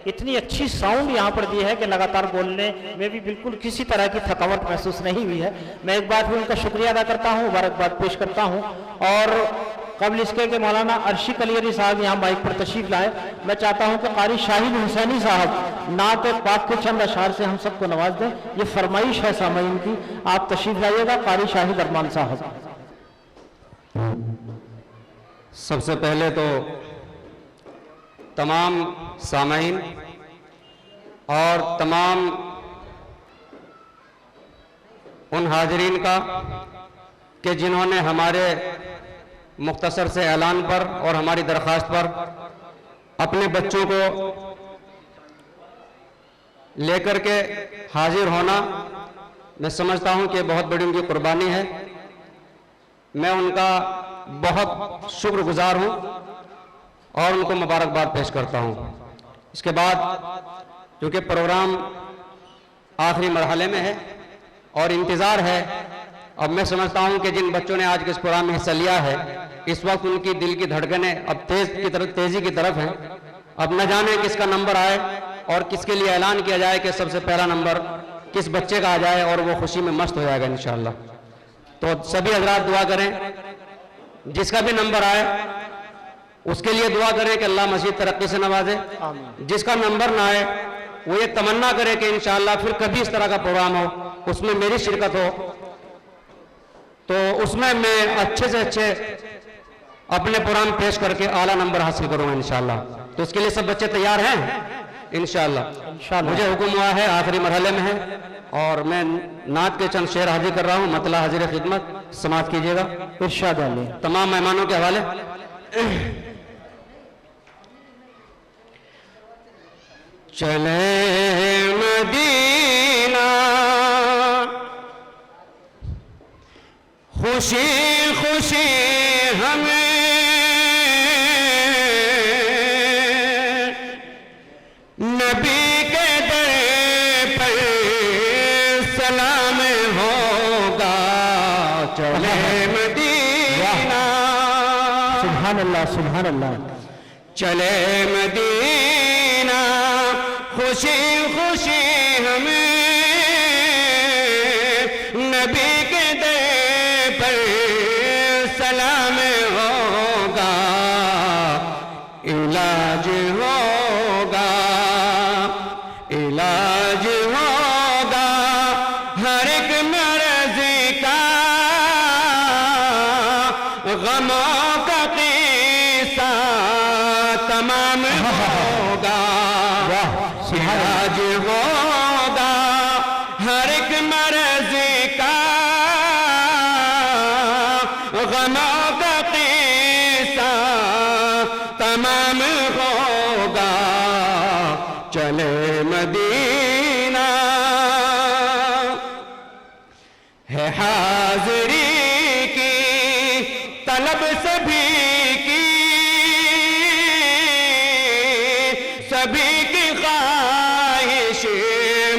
اتنی اچھی ساؤنڈ یہاں پر دی ہے کہ لگاتار بولنے میں بھی بالکل کسی طرح کی تھکاوٹ محسوس نہیں ہوئی ہے۔ میں ایک بار پھر ان کا شکریہ ادا کرتا ہوں، مبارکباد پیش کرتا ہوں، اور قبل اس کے کہ مولانا عرشی کلیری صاحب یہاں مائک پر تشریف لائے، میں چاہتا ہوں کہ قاری شاہد حسینی صاحب نعت پاک کے چند اشعار سے ہم سب کو نواز دیں۔ یہ فرمائش ہے سامعین کی، آپ تشریف لائیے گا قاری شاہد ارمان صاحب۔ سب سے پہلے تو تمام سامعین اور تمام ان حاضرین کا کہ جنہوں نے ہمارے مختصر سے اعلان پر اور ہماری درخواست پر اپنے بچوں کو لے کر کے حاضر ہونا، میں سمجھتا ہوں کہ بہت بڑی ان کی قربانی ہے۔ میں ان کا بہت شکر گزار ہوں اور ان کو مبارکباد پیش کرتا ہوں۔ اس کے بعد کیونکہ پروگرام آخری مرحلے میں ہے اور انتظار ہے، اب میں سمجھتا ہوں کہ جن بچوں نے آج کے اس پروگرام میں حصہ لیا ہے، اس وقت ان کی دل کی دھڑکنیں اب تیزی کی طرف ہیں۔ اب نہ جانے کس کا نمبر آئے اور کس کے لیے اعلان کیا جائے کہ سب سے پہلا نمبر کس بچے کا آ جائے اور وہ خوشی میں مست ہو جائے گا انشاءاللہ۔ تو سبھی حضرات دعا کریں، جس کا بھی نمبر آئے اس کے لیے دعا کریں کہ اللہ مزید ترقی سے نوازے۔ جس کا نمبر نہ آئے وہ یہ تمنا کرے کہ انشاءاللہ پھر کبھی اس طرح کا پروگرام ہو، اس میں میری شرکت ہو، تو اس میں میں اچھے سے اچھے اپنے پروگرام پیش کر کے اعلیٰ نمبر حاصل کروں گا انشاءاللہ۔ تو اس کے لیے سب بچے تیار ہیں انشاءاللہ؟ مجھے حکم ہوا ہے، آخری مرحلے میں ہے، اور میں نعت کے چند شعر حاضر کر رہا ہوں، مطلع حاضر خدمت سماعت کیجیے گا ارشاد علی۔ تمام مہمانوں کے حوالے۔ چلے مدینہ خوشی خوشی ہمیں نبی کے در پر سلام ہوگا۔ چلے مدینہ، سبحان اللہ سبحان اللہ۔ چلے مدینہ خوشی خوشی ہمیں نبی کے در پر سلام ہوگا، علاج ہوگا، علاج ہوگا ہر ایک مرض کا، غموں کا قصہ تمام ہوگا، علاج ہوگا ہر ایک مرض کا، غموں کا قصہ تمام ہوگا۔ چلے مدینہ ہے حاضری کی طلب سبھی کی، سبھی کی خواہش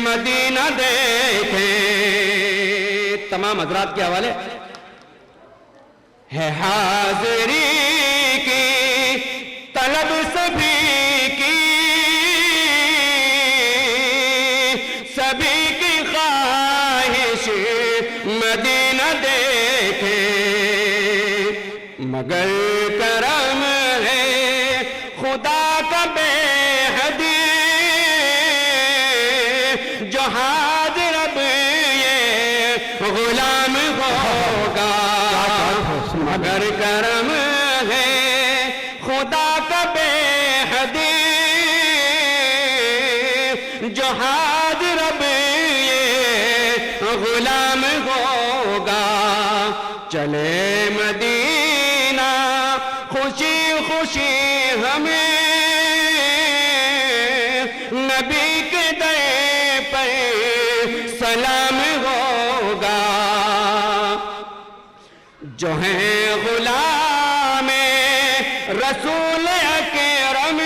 مدینہ دیکھیں۔ تمام حضرات کے حوالے۔ ہے حاضری کی طلب سبھی کی، سبھی کی خواہش مدینہ دیکھیں، مگر کرم ہے خدا کا بے حد، جو حاضر اب یہ غلام ہوگا، مگر کرم ہے خدا کا بے حد، جو حاضر اب یہ غلام ہوگا۔ چلے مدینہ خوشی خوشی ہمیں نبی کے در پر سلام ہوگا، جو ہیں غلام رسول اکرم،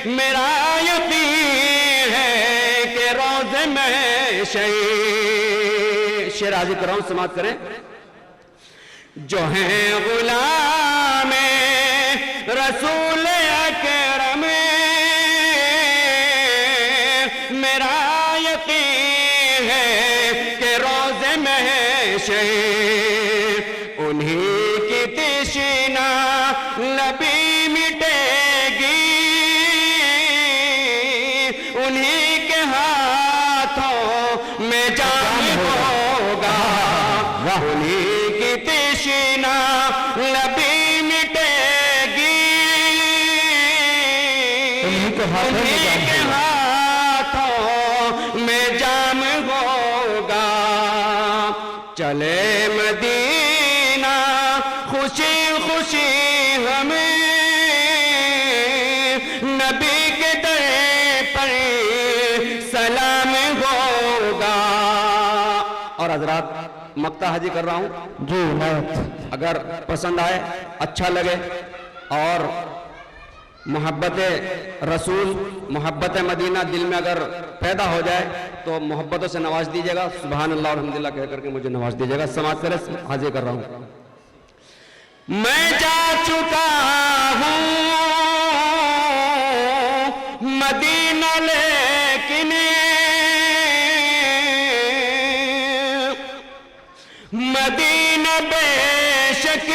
میرا یقین ہے کہ روز محشر، شعر حاضر کر رہا ہوں سماعت کریں۔ جو ہیں غلام رسول اکرم، پیشے انہیں کی تشنا لبی مٹے گی انہیں کے ہاتھوں میں جام ہوگا انہیں کی تشنا لبی مٹے گی انہیں کے ہاتھوں میں جام ہوگا چلے مدینہ خوشی خوشی ہمیں نبی کے در پر سلام ہوگا. اور حضرات مقطع حاضر کر رہا ہوں جی نعت اگر پسند آئے اچھا لگے اور محبت رسول محبت مدینہ دل میں اگر پیدا ہو جائے تو محبتوں سے نواز دیجیے گا. سبحان اللہ اور الحمدللہ کہہ کر کے مجھے نواز دیجیے گا. سماعت کریں حاضر کر رہا ہوں. میں جا چکا ہوں مدینہ لیکن مدینہ بے شک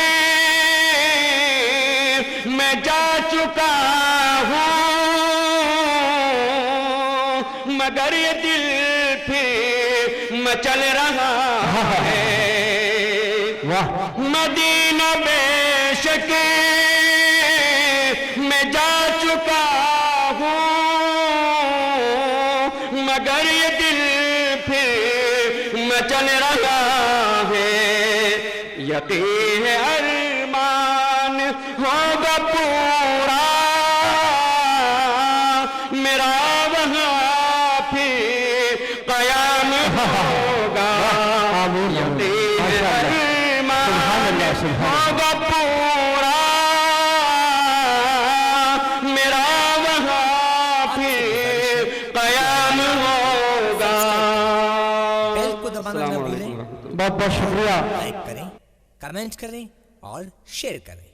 میں جا چکا ہوں مگر یہ دل پھر مچل رہا ہے. مدینہ بے شک میں جا چکا ہوں مگر یہ دل پھر مچل رہا ہے. یقین ارمان ہوگا پورا میرا وہاں پھر قیام ہوگا. یقین ارمان ہوگا پورا میرا وہاں پھر قیام ہوگا. بیل کو دبانا نہ بھولیں. بہت بہت شکریہ. لائک کریں، کمنٹ کریں اور شیئر کریں.